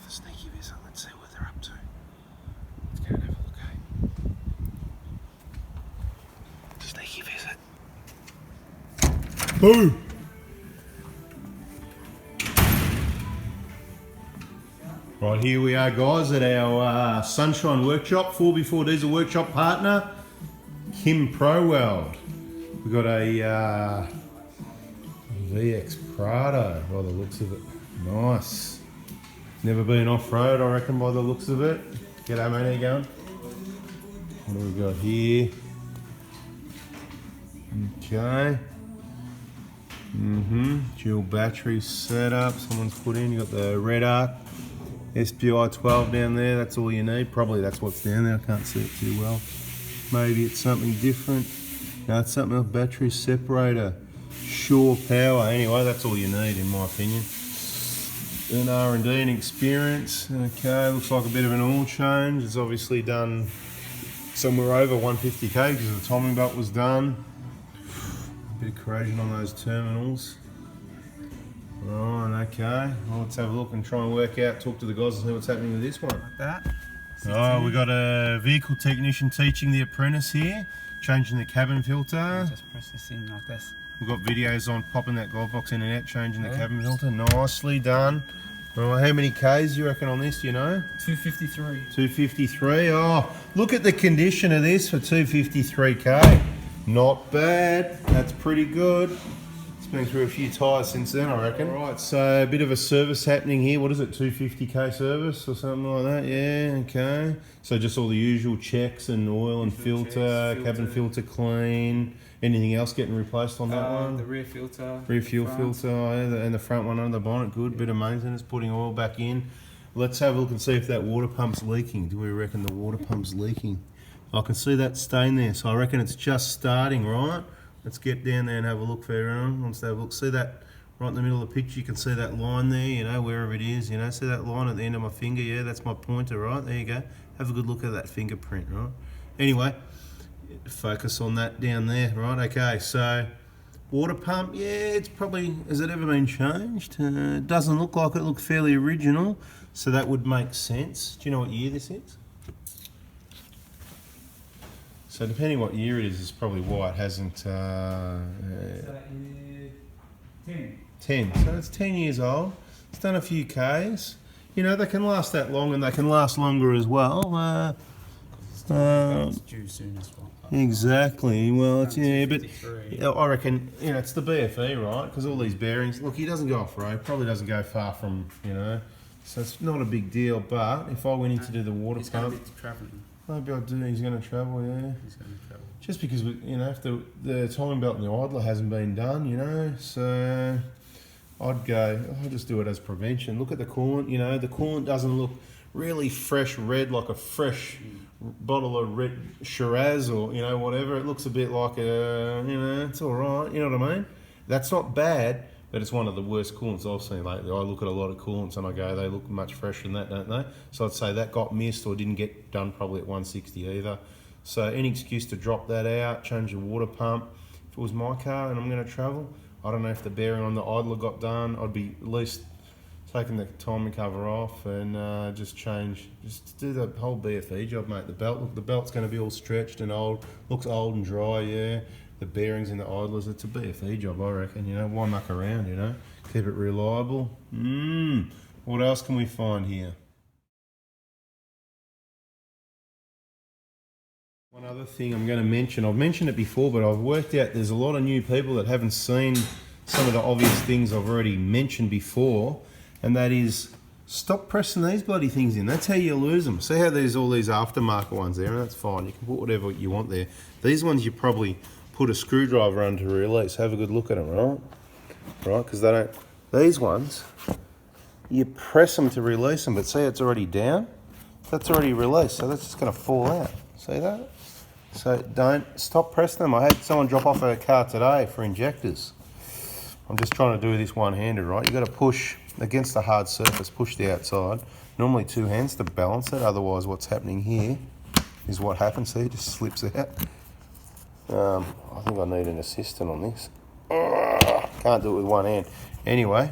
the sneaky visit. Let's see what they're up to. Let's go and have a look, eh? Sneaky visit. Boo! Right, here we are, guys, at our Sunshine Workshop, 4x4 Diesel Workshop partner, Kim ProWeld. We've got a VX PRADO by the looks of it. Nice. Never been off-road, I reckon, by the looks of it. G'day, mate, how you going? What do we got here? Okay. Dual battery setup, someone's put in. You got the red arc. SPI 12 down there, that's all you need. Probably that's what's down there, I can't see it too well. Maybe it's something different. No, it's something else, battery separator, Shore power. Anyway, that's all you need in my opinion. An R&D and experience. Okay, looks like a bit of an oil change. It's obviously done somewhere over 150k because the timing belt was done. A bit of corrosion on those terminals. Right, okay. Well, let's have a look and try and work out, talk to the guys and see what's happening with this one. Like that. Oh, we got a vehicle technician teaching the apprentice here, changing the cabin filter. Just press this in like this. We've got videos on popping that glove box in and out, changing the cabin filter. Nicely done. Right, how many Ks do you reckon on this, do you know? 253. 253. Oh, look at the condition of this for 253k. Not bad. That's pretty good. It's been through a few tyres since then, I reckon. Right, so a bit of a service happening here. What is it, 250k service or something like that? Yeah, okay. So just all the usual checks and oil and filter, cabin filter clean. Anything else getting replaced on that one? The rear filter. Rear fuel filter, yeah, and the front one under the bonnet. Good, bit of maintenance, putting oil back in. Let's have a look and see if that water pump's leaking. Do we reckon the water pump's leaking? I can see that stain there, so I reckon it's just starting, right? Let's get down there and have a look for everyone. Wants to have a look. See that right in the middle of the picture? You can see that line there, you know, wherever it is, you know. See that line at the end of my finger? Yeah, that's my pointer, right? There you go. Have a good look at that fingerprint, right? Anyway, focus on that down there, right? Okay, so water pump, yeah, it's probably, has it ever been changed? It doesn't look like it. Looks fairly original, so that would make sense. Do you know what year this is? So depending what year it is, it's probably why it hasn't... 10. 10, so it's 10 years old. It's done a few Ks. You know, they can last that long and they can last longer as well. It's due soon as well. Exactly, well, it's, yeah, but I reckon, you know, it's the BFE, right? Because all these bearings, look, he doesn't go off-road, probably doesn't go far from, you know, so it's not a big deal, but if I went in to do the water pump... He's travelling. Maybe I do. He's going to travel, yeah. He's going to travel. Just because, you know, if the timing belt and the idler hasn't been done, you know, so I'll just do it as prevention. Look at the coolant, you know, the coolant doesn't look really fresh red like a fresh bottle of red Shiraz or, you know, whatever. It looks a bit like a, you know, it's all right, you know what I mean? That's not bad, but it's one of the worst coolants I've seen lately. I look at a lot of coolants and I go, they look much fresher than that, don't they? So I'd say that got missed or didn't get done probably at 160 either. So any excuse to drop that out, change the water pump. If it was my car and I'm going to travel, I don't know if the bearing on the idler got done. I'd be at least taking the timing cover off and just do the whole BFE job, mate. The belt, look, the belt's going to be all stretched and old, looks old and dry, yeah. The bearings in the idlers, it's a BFE job, I reckon, you know. Why muck around, you know? Keep it reliable. What else can we find here? One other thing I'm going to mention, I've mentioned it before, but I've worked out there's a lot of new people that haven't seen some of the obvious things I've already mentioned before, and that is stop pressing these bloody things in. That's how you lose them. See how there's all these aftermarket ones there, and that's fine. You can put whatever you want there. These ones you probably put a screwdriver under to release. Have a good look at them, right? Right, because they don't... These ones, you press them to release them, but see it's already down? That's already released, so that's just going to fall out. See that? So don't stop pressing them. I had someone drop off a car today for injectors. I'm just trying to do this one-handed, right? You've got to push against the hard surface, push the outside. Normally two hands to balance it, otherwise what's happening here is what happens. See, it just slips out. I think I need an assistant on this. Can't do it with one hand. Anyway,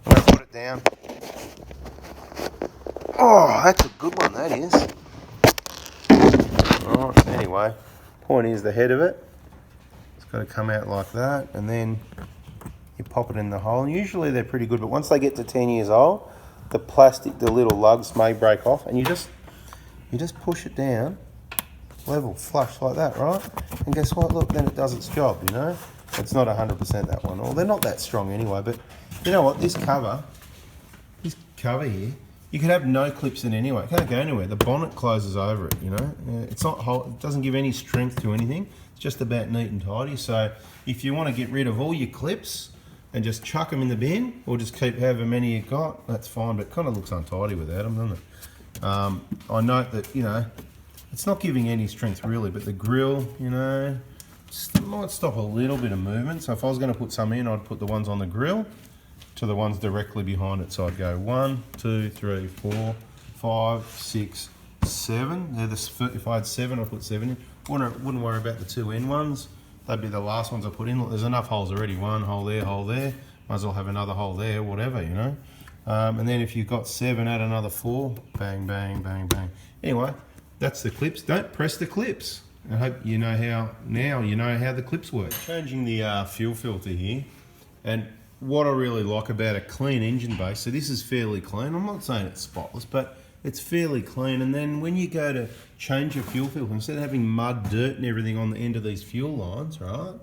I'm going to put it down. Oh, that's a good one, that is. Alright, anyway, point is the head of it. It's got to come out like that, and then you pop it in the hole. And usually they're pretty good, but once they get to 10 years old, the plastic, the little lugs may break off, and you just push it down, level, flush like that, right? And guess what? Look, then it does its job, you know? It's not 100% that one, or they're not that strong anyway, but you know what? This cover here, you could have no clips in anyway. It can't go anywhere. The bonnet closes over it, you know? It's not it doesn't give any strength to anything. It's just about neat and tidy. So if you want to get rid of all your clips and just chuck them in the bin, or just keep however many you got, that's fine, but it kind of looks untidy without them, doesn't it? I note that, you know, it's not giving any strength really, but the grill, you know, might stop a little bit of movement. So if I was going to put some in, I'd put the ones on the grill to the ones directly behind it. So I'd go 1, 2, 3, 4, 5, 6, 7. If I had 7, I'd put 7 in. Wouldn't worry about the 2 end ones. They'd be the last ones I put in. Look, there's enough holes already. 1 hole there, hole there. Might as well have another hole there, whatever, you know. And then if you've got 7, add another 4. Bang, bang, bang, bang. Anyway, that's the clips. Don't press the clips. I hope you know how the clips work. Changing the fuel filter here, and what I really like about a clean engine base, so this is fairly clean. I'm not saying it's spotless, but it's fairly clean. And then when you go to change your fuel filter, instead of having mud, dirt and everything on the end of these fuel lines, right,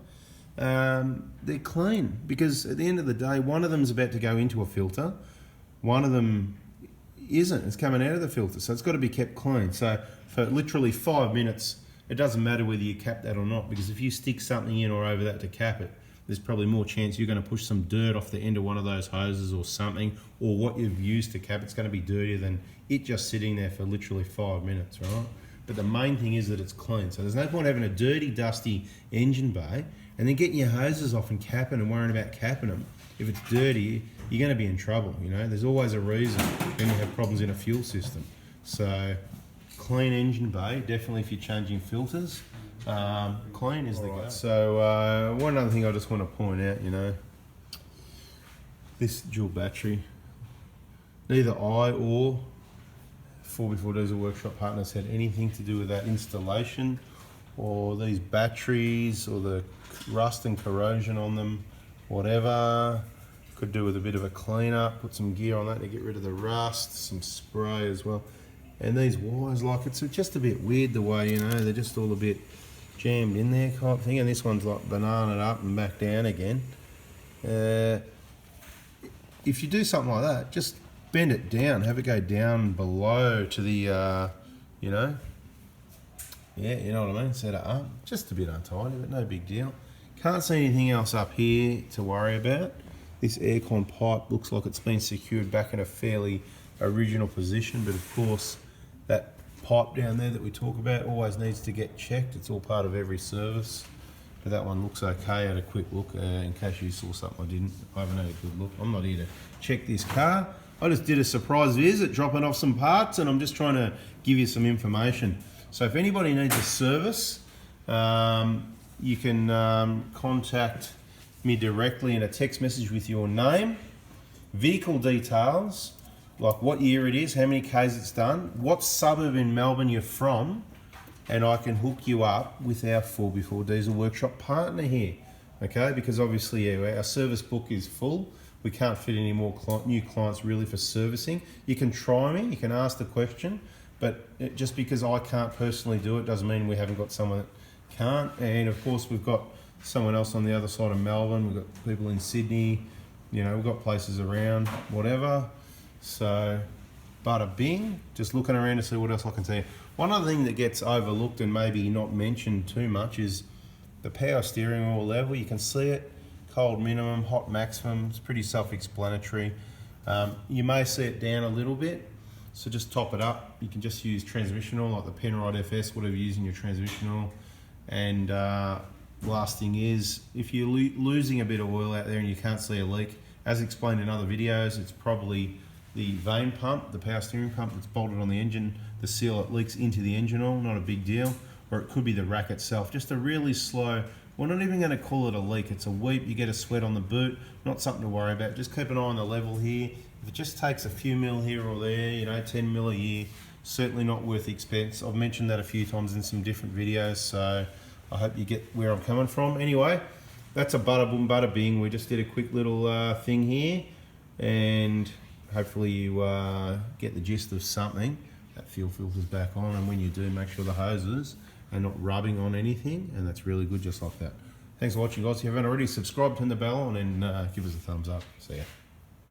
they're clean, because at the end of the day, one of them is about to go into a filter, one of them isn't. It's coming out of the filter, so it's got to be kept clean. So for literally 5 minutes, it doesn't matter whether you cap that or not, because if you stick something in or over that to cap it, there's probably more chance you're going to push some dirt off the end of one of those hoses or something, or what you've used to cap, it's going to be dirtier than it just sitting there for literally 5 minutes, right? But the main thing is that it's clean. So there's no point having a dirty, dusty engine bay and then getting your hoses off and capping and worrying about capping them. If it's dirty, you're going to be in trouble, you know? There's always a reason when you have problems in a fuel system. So clean engine bay, definitely if you're changing filters. Clean is the go. So one other thing I just want to point out, you know, this dual battery, neither I or 4x4 Diesel Workshop partners had anything to do with that installation or these batteries or the rust and corrosion on them, whatever. Could do with a bit of a clean up, put some gear on that to get rid of the rust, some spray as well. And these wires, like, it's just a bit weird the way, you know, they're just all a bit jammed in there kind of thing, and this one's like bananaed up and back down again. If you do something like that, just bend it down, have it go down below to the, you know, yeah, you know what I mean, set it up. Just a bit untidy, but no big deal. Can't see anything else up here to worry about. This aircon pipe looks like it's been secured back in a fairly original position, but of course that pipe down there that we talk about always needs to get checked. It's all part of every service, but that one looks okay at a quick look. In case you saw something I haven't had a good look. I'm not here to check this car. I just did a surprise visit, dropping off some parts, and I'm just trying to give you some information. So if anybody needs a service, you can contact me directly in a text message with your name, vehicle details, like what year it is, how many Ks it's done, what suburb in Melbourne you're from, and I can hook you up with our 4x4 Diesel Workshop partner here, okay? Because obviously, yeah, our service book is full. We can't fit any more new clients really for servicing. You can try me, you can ask the question, but just because I can't personally do it doesn't mean we haven't got someone that can't. And of course, we've got someone else on the other side of Melbourne. We've got people in Sydney, you know, we've got places around, whatever. So, bada bing, just looking around to see what else I can tell you. One other thing that gets overlooked and maybe not mentioned too much is the power steering wheel level. You can see it, cold minimum, hot maximum. It's pretty self-explanatory. You may see it down a little bit, so just top it up. You can just use transmission oil, like the Penrite FS, whatever you use in your transmission oil. And last thing is, if you're losing a bit of oil out there and you can't see a leak, as explained in other videos, it's probably the vane pump, the power steering pump that's bolted on the engine, the seal that leaks into the engine oil, not a big deal. Or it could be the rack itself, just a really slow, we're not even going to call it a leak, it's a weep, you get a sweat on the boot, not something to worry about. Just keep an eye on the level here. If it just takes a few mil here or there, you know, 10 mil a year, certainly not worth the expense. I've mentioned that a few times in some different videos, so I hope you get where I'm coming from. Anyway, that's a bada boom bada bing. We just did a quick little thing here, and hopefully you get the gist of something. That fuel filter's back on, and when you do, make sure the hoses are not rubbing on anything, and that's really good, just like that. Thanks for watching, guys. If you haven't already, subscribe, turn the bell on, and give us a thumbs up. See ya.